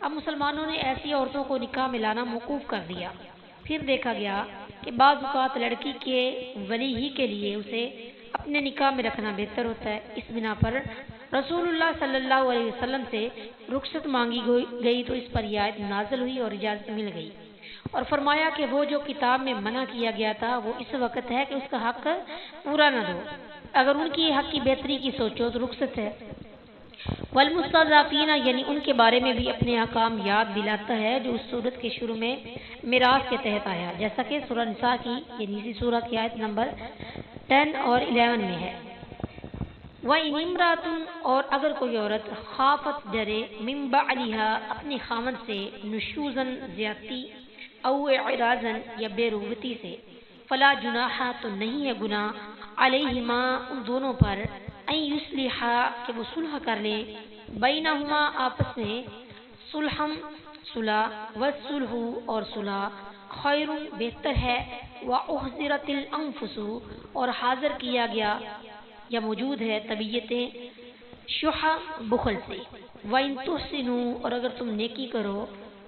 اب مسلمانوں نے ایسی عورتوں کو نکاح میں لانا موقوف کر دیا۔ پھر دیکھا گیا کہ بعض اوقات لڑکی کے ولی ہی کے لیے اسے اپنے نکاح میں رکھنا بہتر ہوتا ہے۔ اس بنا پر رسول اللہ صلی اللہ علیہ وسلم سے رخصت مانگی گئی تو اس پر یہ آیت نازل ہوئی اور اجازت مل گئی، اور فرمایا کہ وہ جو کتاب میں منع کیا گیا تھا وہ اس وقت ہے کہ اس کا حق پورا نہ دو، اگر ان کی حق کی بہتری کی سوچو تو رخصت ہے۔ والمستضعفین یعنی ان کے بارے میں بھی اپنے احکام یاد دلاتا ہے جو اس صورت کے شروع میں میراث کے تحت آیا، جیسا کہ سورہ نساء کی یعنی اسی سورہ کی آیت نمبر 10 اور 11 میں ہے۔ وَإِنِ امْرَأَةٌ اور اگر کوئی عورت خافت ڈرے من بعلها اپنے خامن سے نشوزن زیادتی او اعراضن یا بے رغبتی سے، فلا جناح تو نہیں ہے گناہ علیہما ان دونوں پر ان یصلحا کہ وہ صلح کر لیں بینہما آپس میں صلح والصلح اور صلح خیر بہتر ہے واحضرت الانفس اور حاضر کیا گیا یا موجود ہے طبیعتیں شح بخل سے، وَإِن تُحْسِنُوا اور اگر تم نیکی کرو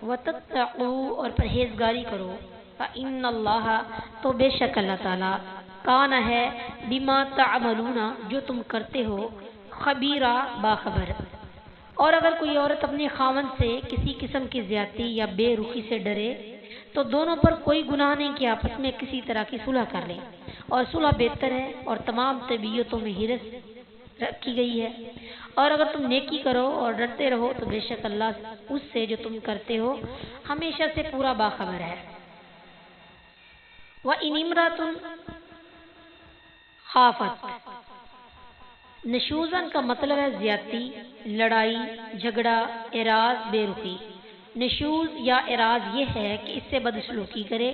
وَتَتَّقُوا اور پرہیزگاری کرو فَإِنَّ اللَّهَ تو بے شک اللہ تعالیٰ کان ہے بما تعملون جو تم کرتے ہو خبیرہ باخبر۔ اور اگر کوئی عورت اپنے خاوند سے کسی قسم کی زیادتی یا بے رخی سے ڈرے تو دونوں پر کوئی گناہ نہیں کہ آپس میں کسی طرح کی صلح کر لیں، اور صلح بہتر ہے اور تمام طبیعتوں میں حرص رکھی گئی ہے۔ اور اگر تم نیکی کرو اور ڈرتے رہو تو بے شک اللہ اس سے جو تم کرتے ہو ہمیشہ سے پورا باخبر ہے۔ وَإِنِ امْرَأَةٌ خافت نشوزن کا مطلب ہے زیادتی، لڑائی جھگڑا، اعراض بے رخی۔ نشوز یا اعراض یہ ہے کہ اس سے بدسلوکی کرے،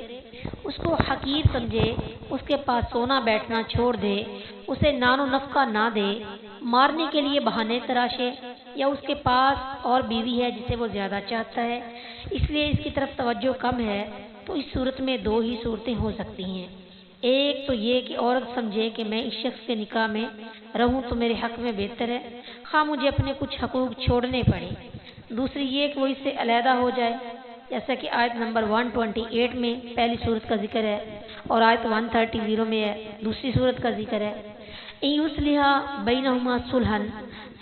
اس کو حقیر سمجھے، اس کے پاس سونا بیٹھنا چھوڑ دے، اسے نان و نفقہ نہ دے، مارنے کے لیے بہانے تراشے، یا اس کے پاس اور بیوی ہے جسے وہ زیادہ چاہتا ہے اس لیے اس کی طرف توجہ کم ہے، تو اس صورت میں دو ہی صورتیں ہو سکتی ہیں۔ ایک تو یہ کہ عورت سمجھے کہ میں اس شخص کے نکاح میں رہوں تو میرے حق میں بہتر ہے، خواہ مجھے اپنے کچھ حقوق چھوڑنے پڑے۔ دوسری یہ کہ وہ اس سے علیحدہ ہو جائے، جیسا کہ آیت نمبر 128 میں پہلی صورت کا ذکر ہے اور آیت 130 میں ہے دوسری صورت کا ذکر ہے۔ ان یصلحا بینہما صلحن،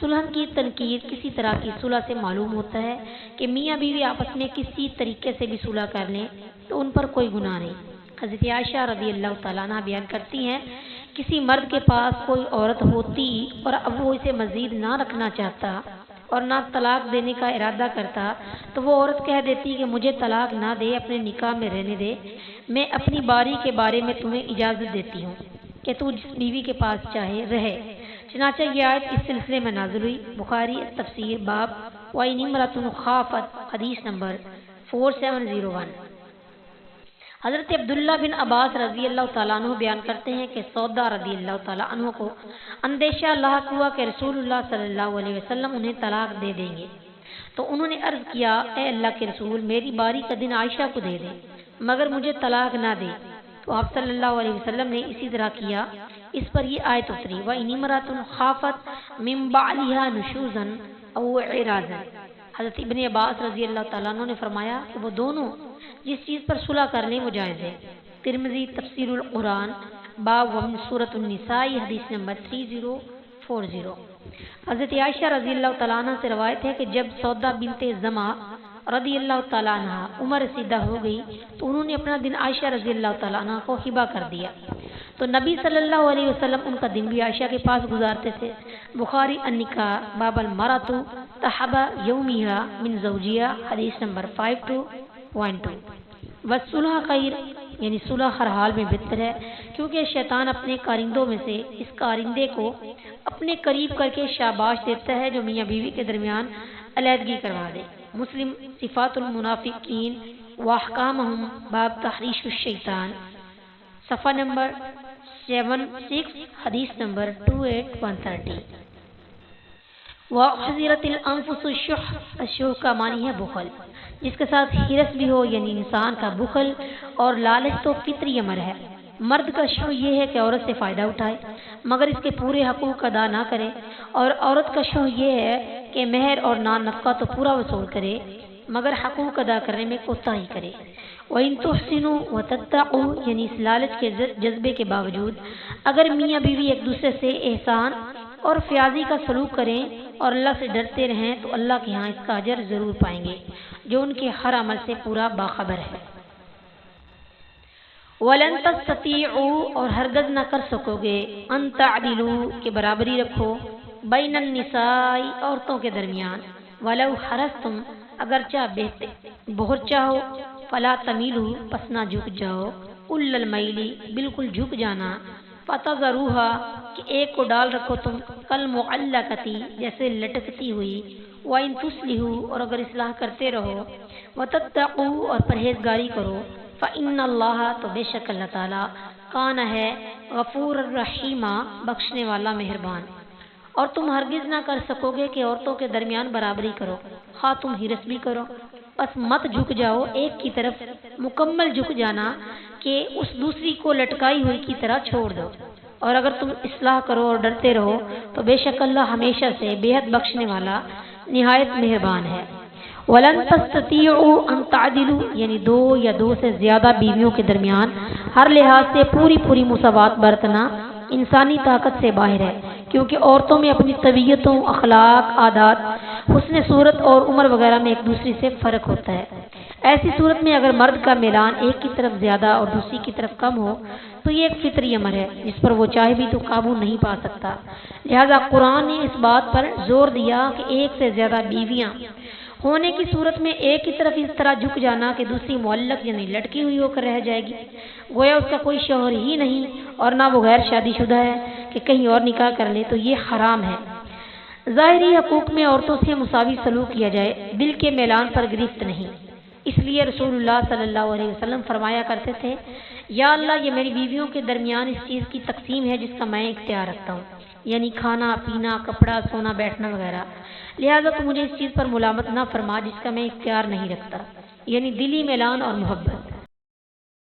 صلحن کی تنکیر کسی طرح کی صلح سے معلوم ہوتا ہے کہ میاں بیوی آپس میں کسی طریقے سے بھی صلح کر لیں تو ان پر کوئی گناہ نہیں۔ حضرت عائشہ رضی اللہ تعالیٰ عنہ بیان کرتی ہیں کسی مرد کے پاس کوئی عورت ہوتی اور اب وہ اسے مزید نہ رکھنا چاہتا اور نہ طلاق دینے کا ارادہ کرتا تو وہ عورت کہہ دیتی کہ مجھے طلاق نہ دے، اپنے نکاح میں رہنے دے، میں اپنی باری کے بارے میں تمہیں اجازت دیتی ہوں کہ تو جس بیوی کے پاس چاہے رہے۔ چنانچہ یہ آیت اس سلسلے میں نازل ہوئی۔ بخاری تفسیر باب وَإِنِ امْرَأَةٌ خَافَتْ حدیث نمبر 4701۔ حضرت عبداللہ بن عباس رضی اللہ تعالیٰ عنہ بیان کرتے ہیں کہ سودا رضی اللہ تعالیٰ عنہ کو اندیشہ لاحق ہوا کہ رسول اللہ صلی اللہ علیہ وسلم انہیں طلاق دے دیں گے، تو انہوں نے عرض کیا اے اللہ کے رسول میری باری کا دن عائشہ کو دے دیں مگر مجھے طلاق نہ دے، تو آپ صلی اللہ علیہ وسلم نے اسی طرح کیا۔ اس پر یہ آیت اتری وَإِنِ امْرَأَةٌ خَافَتْ مِن بَعْلِهَا نُشُوزًا أَوْ إِعْرَاضًا۔ حضرت ابن عباس رضی اللہ تعالیٰ عنہ نے فرمایا کہ وہ دونوں جس چیز پر صلح کر لیں وہ جائز ہے۔ ترمذی تفسیر القرآن باب ومن سورۃ النساء حدیث نمبر 3040۔ حضرت عائشہ رضی اللہ تعالیٰ عنہ سے روایت ہے کہ جب سودا بنت زمع رضی اللہ تعالیٰ عنہ عمر رسیدہ ہو گئی تو انہوں نے اپنا دن عائشہ رضی اللہ تعالیٰ عنہ کو ہبہ کر دیا، تو نبی صلی اللہ علیہ وسلم ان کا دن بھی عائشہ کے پاس گزارتے تھے۔ بخاری النکاح باب المرأۃ تحب یومها من زوجها حدیث نمبر 5212۔ والصلح خیر یعنی صلح ہر حال میں بہتر ہے، کیونکہ شیطان اپنے کارندوں میں سے اس کارندے کو اپنے قریب کر کے شاباش دیتا ہے جو میاں بیوی کے درمیان علیحدگی کروا دے۔ مسلم صفات المنافقین واحکامہم باب تحریش الشیطان صفحہ نمبر 76 حدیث نمبر 28130۔ وَأُحْضِرَتِ الْأَنفُسُ الشُّحَّ، الشُّحَّ کا معنی ہے بخل، جس کے ساتھ حرص بھی ہو، یعنی انسان کا بخل اور لالچ تو فطری امر ہے۔ مرد کا شح یہ ہے کہ عورت سے فائدہ اٹھائے مگر اس کے پورے حقوق ادا نہ کرے، اور عورت کا شح یہ ہے کہ مہر اور نان نفقہ تو پورا وصول کرے، مگر حقوق ادا کرنے میں کوتاہی کرے۔ وَإِن تُحْسِنُوا وَتَتَّقُوا یعنی اس لالچ کے جذبے کے باوجود اگر میاں بیوی ایک دوسرے سے احسان اور فیاضی کا سلوک کریں اور اللہ سے ڈرتے رہیں تو اللہ کے ہاں اس کا اجر ضرور پائیں گے جو ان کے ہر عمل سے پورا باخبر ہے۔ وَلَن تَسْتَطِيعُوا اور ہرگز نہ کر سکو گے ان تعدلوا کہ برابری رکھو بین النساء عورتوں کے درمیان ولو حرصتم اگرچہ بہت چاہو فلا تمیلوا پس نہ جھک جاؤ کل المیل بالکل جھک جانا فتذروها کہ ایک کو ڈال رکھو تم کالمعلقتی جیسے لٹکتی ہوئی وَإِن تُصْلِحُوا اور اگر اصلاح کرتے رہو وَتَتَّقُوا اور پرہیزگاری کرو فَإِنَّ اللَّهَ تو بے شک اللہ تعالیٰ کان ہے غفور الرحیم بخشنے والا مہربان۔ اور تم ہرگز نہ کر سکو گے کہ عورتوں کے درمیان برابری کرو خواہ تم ہرس بھی کرو، بس مت جھک جاؤ ایک کی طرف مکمل جھک جانا کہ اس دوسری کو لٹکائی ہوئی کی طرح چھوڑ دو، اور اگر تم اصلاح کرو اور ڈرتے رہو تو بے شک اللہ ہمیشہ سے بے حد بخشنے والا نہایت مہربان ہے۔ وَلَن تَسْتَطِيعُوا أَن تَعْدِلُوا یعنی دو یا دو سے زیادہ بیویوں کے درمیان ہر لحاظ سے پوری مساوات برتنا انسانی طاقت سے باہر ہے، کیونکہ عورتوں میں اپنی طبیعتوں، اخلاق، عادات، حسن صورت اور عمر وغیرہ میں ایک دوسری سے فرق ہوتا ہے۔ ایسی صورت میں اگر مرد کا میلان ایک کی طرف زیادہ اور دوسری کی طرف کم ہو تو یہ ایک فطری امر ہے جس پر وہ چاہے بھی تو قابو نہیں پا سکتا۔ لہذا قرآن نے اس بات پر زور دیا کہ ایک سے زیادہ بیویاں ہونے کی صورت میں ایک کی طرف اس طرح جھک جانا کہ دوسری معلق یعنی لٹکی ہوئی ہو کر رہ جائے گی، گویا اس کا کوئی شوہر ہی نہیں اور نہ وہ غیر شادی شدہ ہے کہ کہیں اور نکاح کر لے، تو یہ حرام ہے۔ ظاہری حقوق میں عورتوں سے مساوی سلوک کیا جائے، دل کے میلان پر گرفت نہیں۔ اس لیے رسول اللہ صلی اللہ علیہ وسلم فرمایا کرتے تھے، یا اللہ یہ میری بیویوں کے درمیان اس چیز کی تقسیم ہے جس کا میں اختیار رکھتا ہوں، یعنی کھانا پینا، کپڑا، سونا بیٹھنا وغیرہ، لہذا تو مجھے اس چیز پر ملامت نہ فرما جس کا میں اختیار نہیں رکھتا، یعنی دلی میلان اور محبت۔